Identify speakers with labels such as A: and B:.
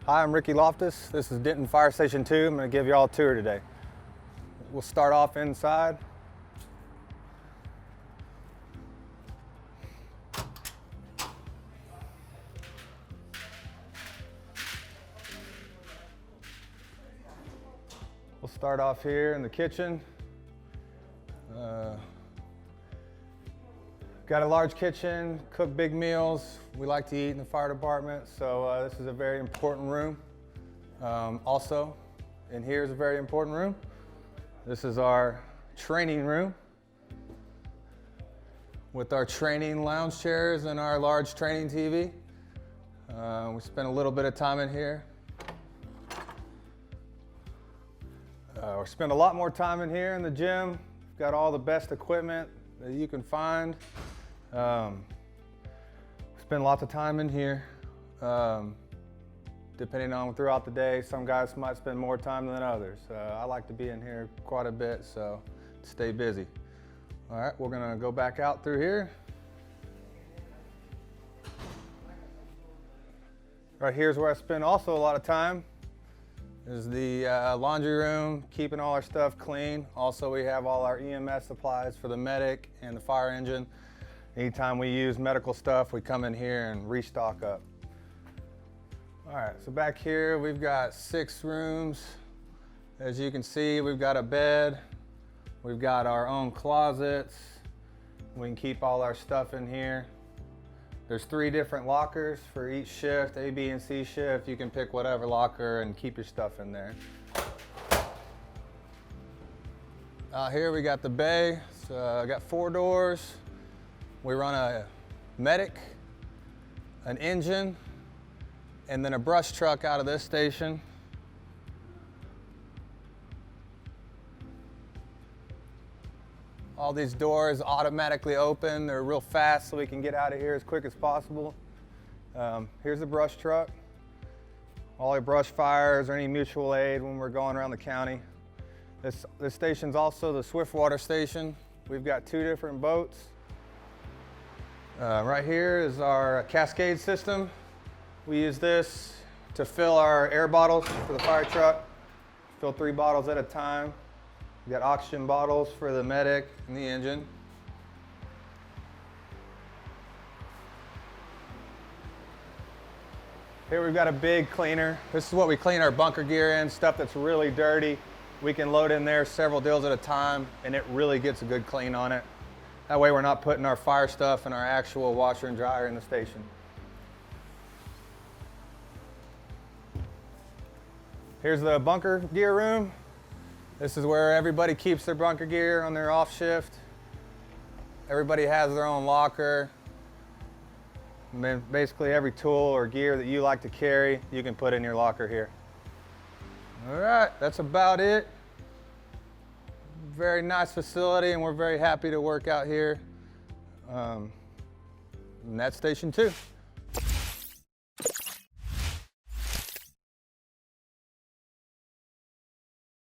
A: Hi, I'm Ricky Loftus. This is Denton Fire Station 2. I'm going to give you all a tour today. We'll start off inside. We'll start off here in the kitchen. Got a large kitchen, cook big meals. We like to eat in the fire department, so this is a very important room. Also, in here is a very important room. This is our training room with our training lounge chairs and our large training TV. We spend a little bit of time in here. We spend a lot more time in here in the gym. We've got all the best equipment that you can find. Spend lots of time in here. Depending on throughout the day, some guys might spend more time than others. I like to be in here quite a bit, so stay busy. All right, we're gonna go back out through here. Right here's where I spend also a lot of time. Is the laundry room, keeping all our stuff clean. Also, we have all our EMS supplies for the medic and the fire engine. Anytime we use medical stuff, we come in here and restock up. All right, so back here, we've got 6 rooms. As you can see, we've got a bed. We've got our own closets. We can keep all our stuff in here. There's 3 different lockers for each shift, A, B, and C shift. You can pick whatever locker and keep your stuff in there. Here we got the bay. So I got 4 doors. We run a medic, an engine, and then a brush truck out of this station. All these doors automatically open. They're real fast, so we can get out of here as quick as possible. Here's the brush truck. All our brush fires or any mutual aid when we're going around the county. This station's also the Swiftwater station. We've got 2 different boats. Right here is our Cascade System. We use this to fill our air bottles for the fire truck. Fill 3 bottles at a time. We got oxygen bottles for the medic and the engine. Here we've got a big cleaner. This is what we clean our bunker gear in, stuff that's really dirty. We can load in there several deals at a time, and it really gets a good clean on it. That way we're not putting our fire stuff in our actual washer and dryer in the station. Here's the bunker gear room. This is where everybody keeps their bunker gear on their off shift. Everybody has their own locker. And then basically every tool or gear that you like to carry, you can put in your locker here. All right, that's about it. Very nice facility, and we're very happy to work out here. And that's Station 2.